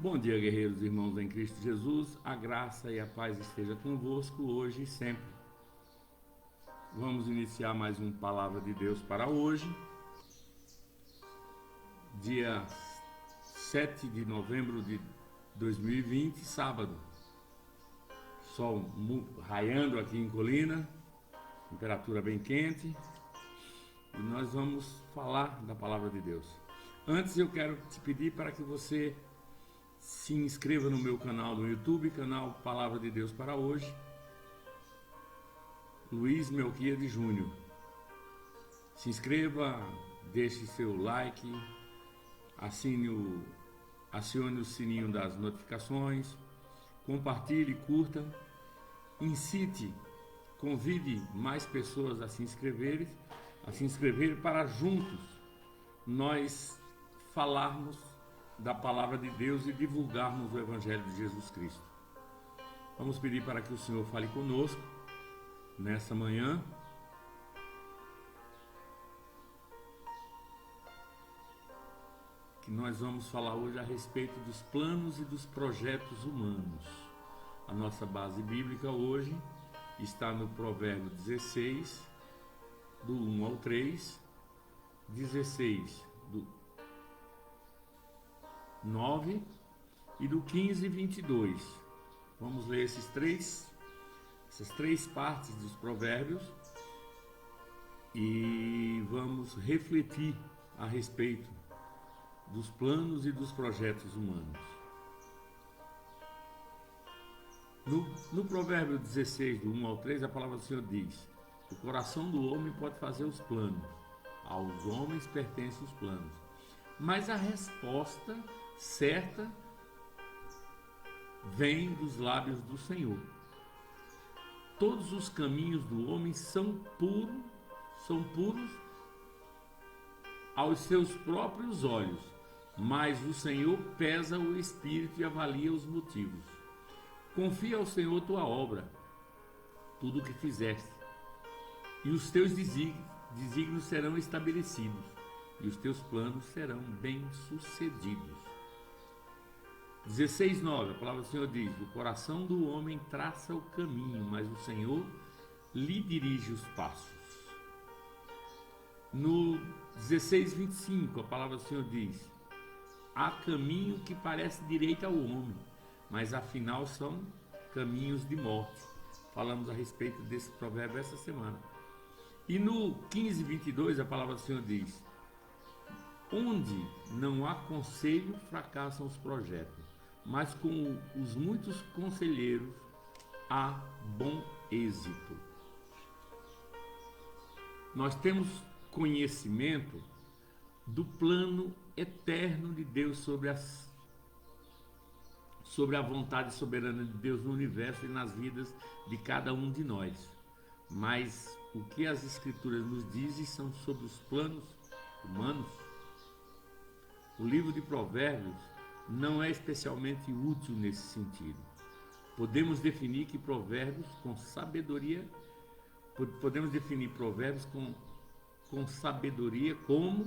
Bom dia, guerreiros e irmãos em Cristo Jesus. A graça e a paz esteja convosco hoje e sempre. Vamos iniciar mais uma palavra de Deus para hoje, dia 7 de novembro de 2020, sábado. Sol raiando aqui em Colina, temperatura bem quente, e nós vamos falar da palavra de Deus. Antes eu quero te pedir para que você se inscreva no meu canal do YouTube, canal Palavra de Deus para hoje, Luiz Melquiades Júnior. Se inscreva, deixe seu like, acione o sininho das notificações, compartilhe, curta, incite, convide mais pessoas a se inscreverem para juntos nós falarmos da palavra de Deus e divulgarmos o Evangelho de Jesus Cristo. Vamos pedir para que o Senhor fale conosco nessa manhã. Que nós vamos falar hoje a respeito dos planos e dos projetos humanos. A nossa base bíblica hoje está no Provérbio 16, do 1 ao 3, 16, do 9 e do 15 e 22. Vamos ler essas três partes dos provérbios e vamos refletir a respeito dos planos e dos projetos humanos. No provérbio 16, do 1 ao 3, a palavra do Senhor diz: o coração do homem pode fazer os planos, aos homens pertencem os planos, mas a resposta certa vem dos lábios do Senhor. Todos os caminhos do homem são puros aos seus próprios olhos, mas o Senhor pesa o espírito e avalia os motivos. Confia ao Senhor tua obra, tudo o que fizeste, e os teus desígnios serão estabelecidos, e os teus planos serão bem-sucedidos. 16:9, a palavra do Senhor diz: o coração do homem traça o caminho, mas o Senhor lhe dirige os passos. No 16:25, a palavra do Senhor diz: há caminho que parece direito ao homem, mas afinal são caminhos de morte. Falamos a respeito desse provérbio essa semana. E no 15:22, a palavra do Senhor diz: onde não há conselho, fracassam os projetos, mas com os muitos conselheiros há bom êxito. Nós temos conhecimento do plano eterno de Deus sobre a vontade soberana de Deus no universo e nas vidas de cada um de nós. Mas o que as Escrituras nos dizem são sobre os planos humanos. O livro de Provérbios não é especialmente útil nesse sentido. Podemos definir provérbios com sabedoria como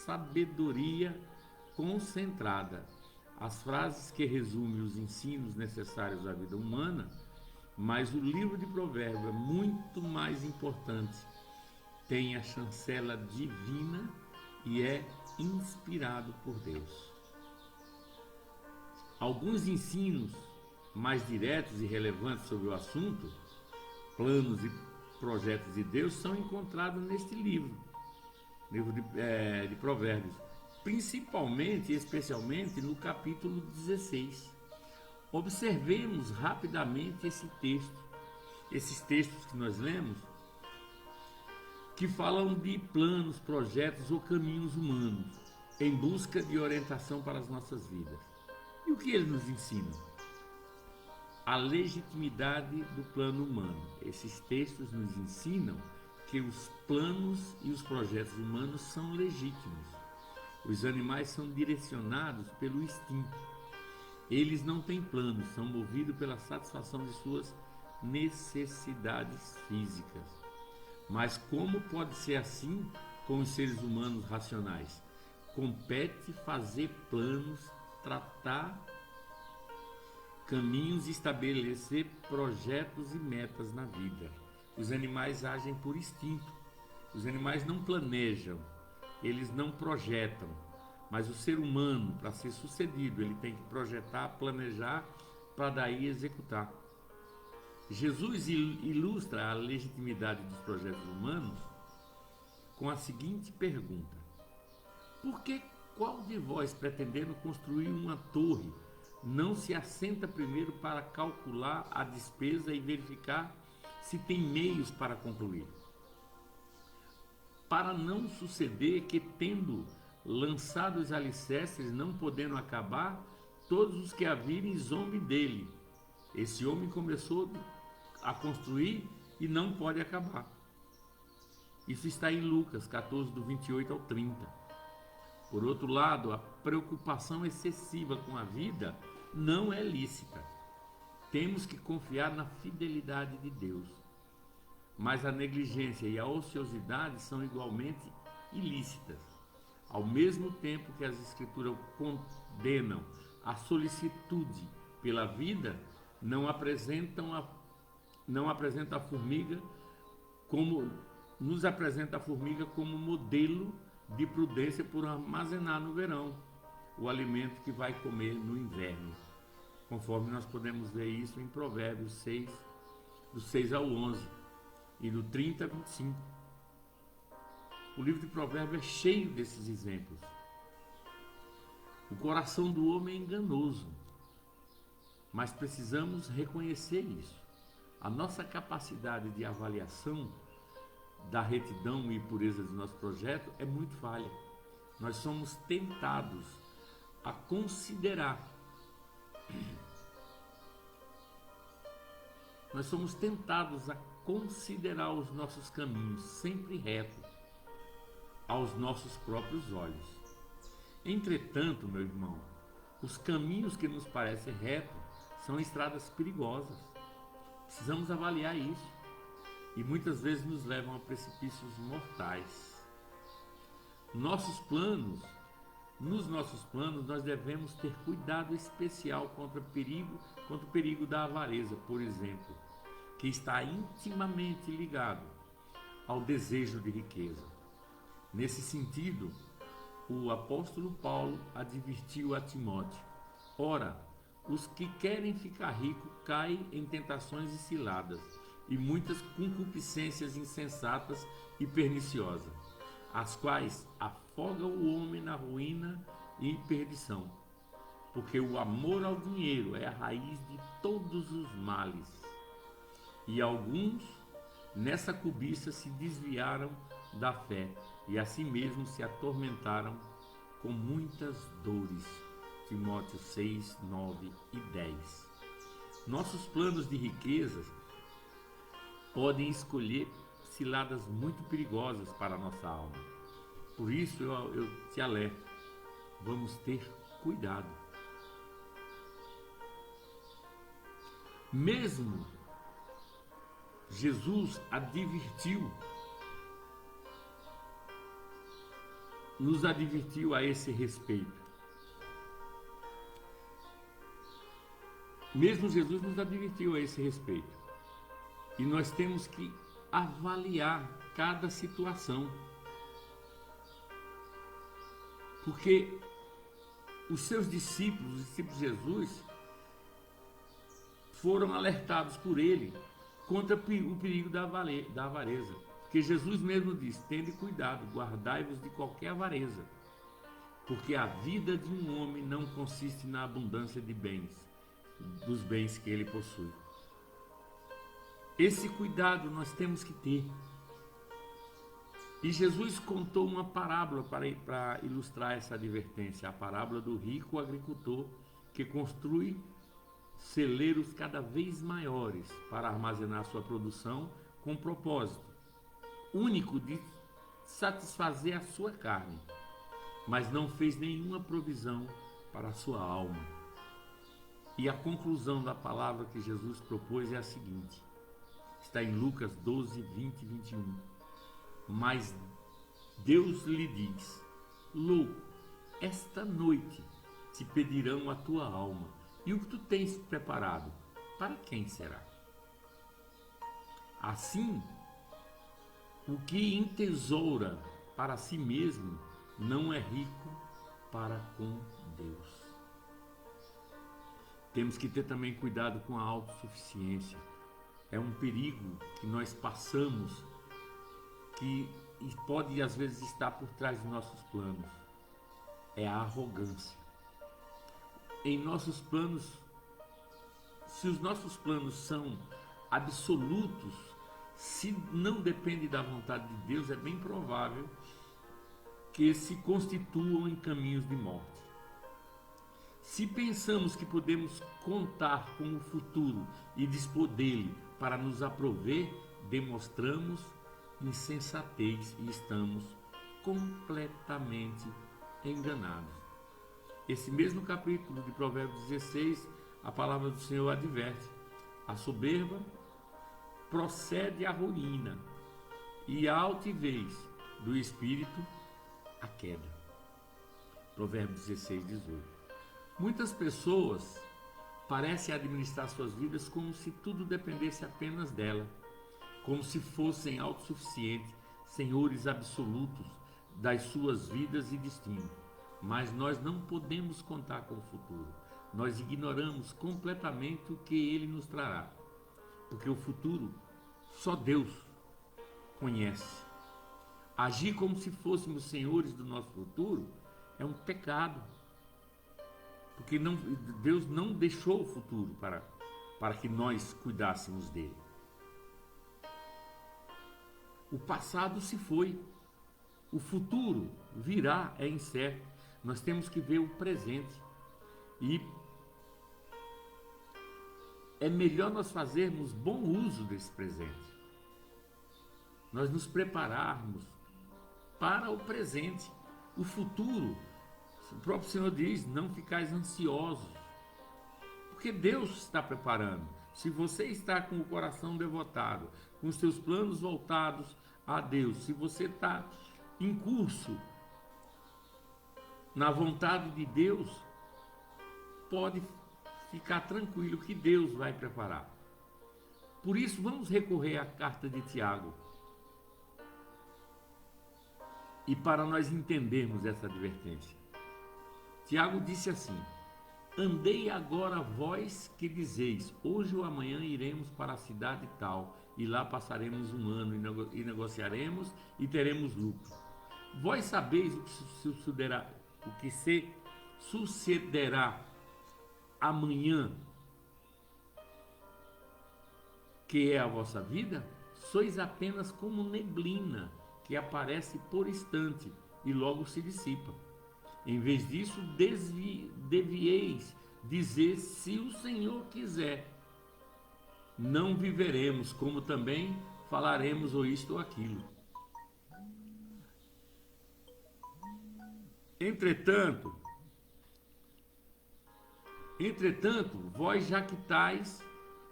sabedoria concentrada. As frases que resumem os ensinos necessários à vida humana, mas o livro de Provérbios é muito mais importante. Tem a chancela divina e é inspirado por Deus. Alguns ensinos mais diretos e relevantes sobre o assunto, planos e projetos de Deus, são encontrados neste livro de Provérbios, principalmente e especialmente no capítulo 16. Observemos rapidamente esses textos que nós lemos, que falam de planos, projetos ou caminhos humanos em busca de orientação para as nossas vidas. E o que eles nos ensinam? A legitimidade do plano humano. Esses textos nos ensinam que os planos e os projetos humanos são legítimos. Os animais são direcionados pelo instinto. Eles não têm planos, são movidos pela satisfação de suas necessidades físicas. Mas como pode ser assim com os seres humanos racionais? Compete fazer planos, tratar caminhos e estabelecer projetos e metas na vida. Os animais agem por instinto. Os animais não planejam, eles não projetam. Mas o ser humano, para ser sucedido, ele tem que projetar, planejar, para daí executar. Jesus ilustra a legitimidade dos projetos humanos com a seguinte pergunta: por que qual de vós, pretendendo construir uma torre, não se assenta primeiro para calcular a despesa e verificar se tem meios para concluir? Para não suceder que, tendo lançado os alicerces, não podendo acabar, todos os que a virem zombem dele. Esse homem começou a construir e não pode acabar. Isso está em Lucas 14, do 28 ao 30. Por outro lado, a preocupação excessiva com a vida não é lícita. Temos que confiar na fidelidade de Deus. Mas a negligência e a ociosidade são igualmente ilícitas. Ao mesmo tempo que as Escrituras condenam a solicitude pela vida, não apresenta a formiga como nos apresenta a formiga como modelo de prudência por armazenar no verão o alimento que vai comer no inverno, conforme nós podemos ver isso em Provérbios 6, do 6 ao 11 e do 30 a 25. O livro de Provérbios é cheio desses exemplos. O coração do homem é enganoso, mas precisamos reconhecer isso. A nossa capacidade de avaliação da retidão e pureza do nosso projeto é muito falha. Nós somos tentados a considerar os nossos caminhos sempre retos aos nossos próprios olhos. Entretanto, meu irmão, os caminhos que nos parecem retos são estradas perigosas. Precisamos avaliar isso. E muitas vezes nos levam a precipícios mortais. Nos nossos planos, nós devemos ter cuidado especial contra o perigo da avareza, por exemplo, que está intimamente ligado ao desejo de riqueza. Nesse sentido, o apóstolo Paulo advertiu a Timóteo: ora, os que querem ficar ricos caem em tentações e ciladas, e muitas concupiscências insensatas e perniciosas, as quais afogam o homem na ruína e perdição. Porque o amor ao dinheiro é a raiz de todos os males. E alguns, nessa cobiça, se desviaram da fé e assim mesmo se atormentaram com muitas dores. Timóteo 6, 9 e 10. Nossos planos de riquezas podem escolher ciladas muito perigosas para a nossa alma. Por isso eu te alerto, vamos ter cuidado. Mesmo Jesus nos advertiu a esse respeito. Mesmo Jesus nos advertiu a esse respeito. E nós temos que avaliar cada situação. Porque os seus discípulos, os discípulos de Jesus, foram alertados por ele contra o perigo da avareza. Porque Jesus mesmo disse: tende cuidado, guardai-vos de qualquer avareza. Porque a vida de um homem não consiste na abundância de bens, dos bens que ele possui. Esse cuidado nós temos que ter. E Jesus contou uma parábola para ilustrar essa advertência, a parábola do rico agricultor que construi celeiros cada vez maiores para armazenar sua produção com propósito único de satisfazer a sua carne, mas não fez nenhuma provisão para a sua alma. E a conclusão da palavra que Jesus propôs é a seguinte: está em Lucas 12, 20 e 21. Mas Deus lhe diz: louco, esta noite te pedirão a tua alma, E o que tu tens preparado, para quem será? Assim, o que entesoura para si mesmo não é rico para com Deus. Temos que ter também cuidado com a autossuficiência. É um perigo que nós passamos, que pode às vezes estar por trás dos nossos planos. É a arrogância. Em nossos planos, se os nossos planos são absolutos, se não depende da vontade de Deus, é bem provável que se constituam em caminhos de morte. Se pensamos que podemos contar com o futuro e dispor dele para nos aprover, demonstramos insensatez e estamos completamente enganados. Esse mesmo capítulo de Provérbios 16, a palavra do Senhor adverte: a soberba procede à ruína e a altivez do espírito a queda. Provérbios 16, 18. Muitas pessoas parecem administrar suas vidas como se tudo dependesse apenas dela, como se fossem autossuficientes, senhores absolutos das suas vidas e destino. Mas nós não podemos contar com o futuro. Nós ignoramos completamente o que ele nos trará, porque o futuro só Deus conhece. Agir como se fôssemos senhores do nosso futuro é um pecado, porque Deus não deixou o futuro para que nós cuidássemos dele. O passado se foi, o futuro virá, é incerto. Nós temos que ver o presente e é melhor nós fazermos bom uso desse presente. Nós nos prepararmos para o presente. O futuro, o próprio Senhor diz: não ficais ansiosos, porque Deus está preparando. Se você está com o coração devotado, com os seus planos voltados a Deus, se você está em curso na vontade de Deus, pode ficar tranquilo que Deus vai preparar. Por isso, vamos recorrer à carta de Tiago. E para nós entendermos essa advertência, Tiago disse assim: andei agora vós que dizeis, hoje ou amanhã iremos para a cidade tal, e lá passaremos um ano e negociaremos e teremos lucro. Vós sabeis o que se sucederá amanhã, que é a vossa vida? Sois apenas como neblina que aparece por instante e logo se dissipa. Em vez disso, devieis dizer: se o Senhor quiser, não viveremos, como também falaremos ou isto ou aquilo. Entretanto, vós jactais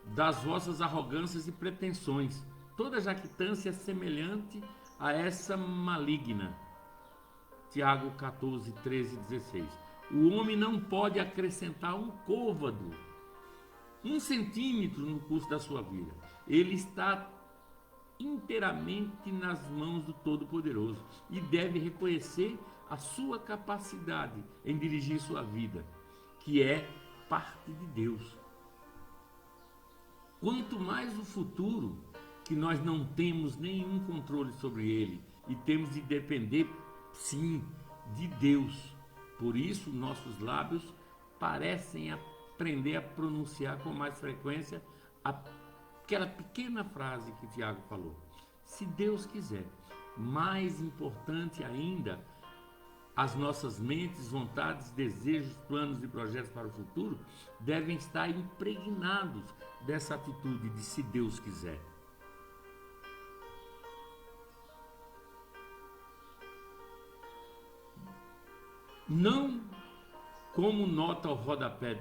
das vossas arrogâncias e pretensões. Toda jactância é semelhante a essa maligna. Tiago 14, 13 e 16. O homem não pode acrescentar um côvado, 1 centímetro no curso da sua vida. Ele está inteiramente nas mãos do Todo-Poderoso e deve reconhecer a sua capacidade em dirigir sua vida, que é parte de Deus. Quanto mais o futuro, que nós não temos nenhum controle sobre ele e temos de depender, sim, de Deus. Por isso, nossos lábios parecem aprender a pronunciar com mais frequência aquela pequena frase que Tiago falou: se Deus quiser. Mais importante ainda, as nossas mentes, vontades, desejos, planos e projetos para o futuro devem estar impregnados dessa atitude de se Deus quiser. Não como nota ao rodapé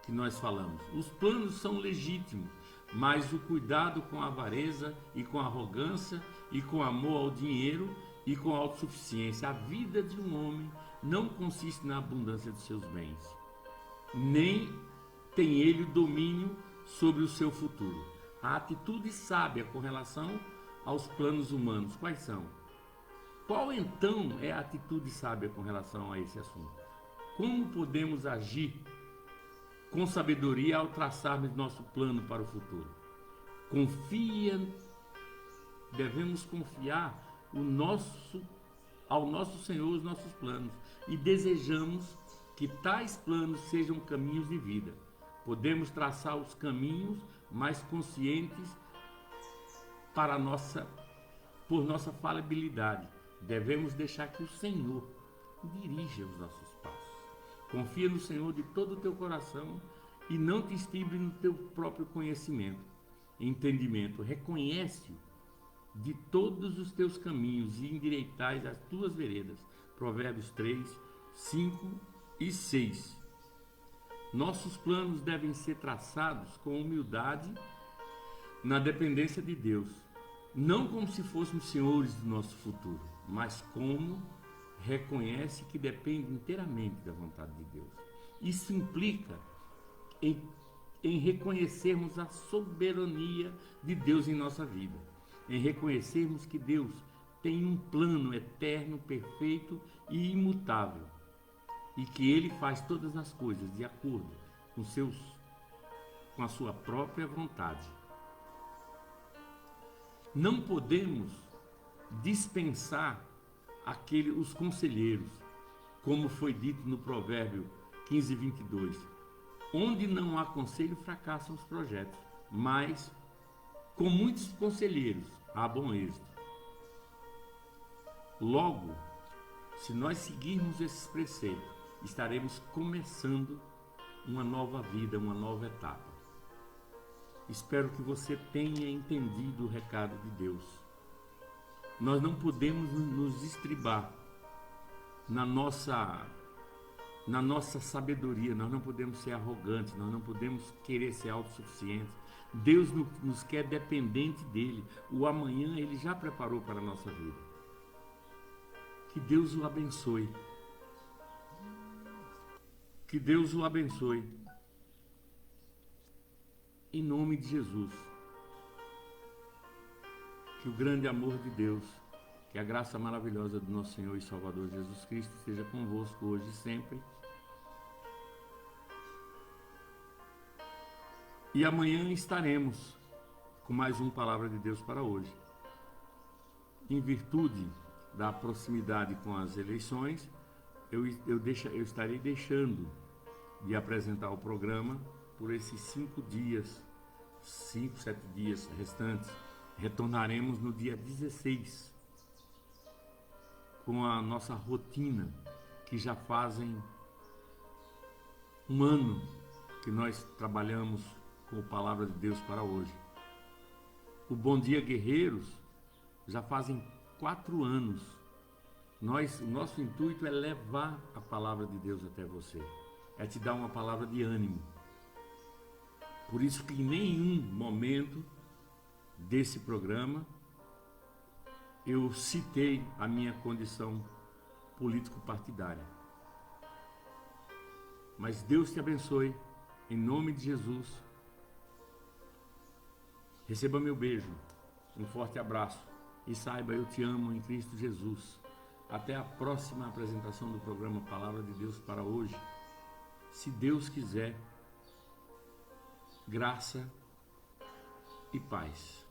que nós falamos. Os planos são legítimos, mas o cuidado com a avareza e com a arrogância e com amor ao dinheiro e com a autossuficiência. A vida de um homem não consiste na abundância de seus bens, nem tem ele o domínio sobre o seu futuro. A atitude sábia com relação aos planos humanos, quais são? Qual então é a atitude sábia com relação a esse assunto? Como podemos agir com sabedoria ao traçarmos nosso plano para o futuro? Devemos confiar ao nosso Senhor os nossos planos e desejamos que tais planos sejam caminhos de vida. Podemos traçar os caminhos mais conscientes por nossa falibilidade. Devemos deixar que o Senhor dirija os nossos passos. Confia no Senhor de todo o teu coração e não te estribe no teu próprio conhecimento, entendimento. Reconhece-o de todos os teus caminhos e endireitais as tuas veredas. Provérbios 3, 5 e 6. Nossos planos devem ser traçados com humildade na dependência de Deus, não como se fôssemos senhores do nosso futuro, mas como reconhece que depende inteiramente da vontade de Deus. Isso implica em reconhecermos a soberania de Deus em nossa vida, em reconhecermos que Deus tem um plano eterno, perfeito e imutável, e que Ele faz todas as coisas de acordo com a sua própria vontade. Não podemos dispensar os conselheiros, como foi dito no Provérbio 15, 22. Onde não há conselho, fracassam os projetos, mas com muitos conselheiros há bom êxito. Logo, se nós seguirmos esses preceitos, estaremos começando uma nova vida, uma nova etapa. Espero que você tenha entendido o recado de Deus. Nós não podemos nos estribar na nossa sabedoria, nós não podemos ser arrogantes, nós não podemos querer ser autossuficientes. Deus nos quer dependente dele. O amanhã ele já preparou para a nossa vida. Que Deus o abençoe. Que Deus o abençoe. Em nome de Jesus. Que o grande amor de Deus, que a graça maravilhosa do nosso Senhor e Salvador Jesus Cristo esteja convosco hoje e sempre. E amanhã estaremos com mais uma palavra de Deus para hoje. Em virtude da proximidade com as eleições, eu estarei deixando de apresentar o programa por esses 5, 7 dias restantes. Retornaremos no dia 16 com a nossa rotina, que já fazem um ano que nós trabalhamos com a palavra de Deus para hoje. O Bom Dia Guerreiros já fazem 4 anos. O nosso intuito é levar a palavra de Deus até você, é te dar uma palavra de ânimo. Por isso que em nenhum momento desse programa eu citei a minha condição político-partidária. Mas Deus te abençoe, em nome de Jesus. Receba meu beijo, um forte abraço e saiba, eu te amo em Cristo Jesus. Até a próxima apresentação do programa Palavra de Deus para hoje. Se Deus quiser, graça e paz.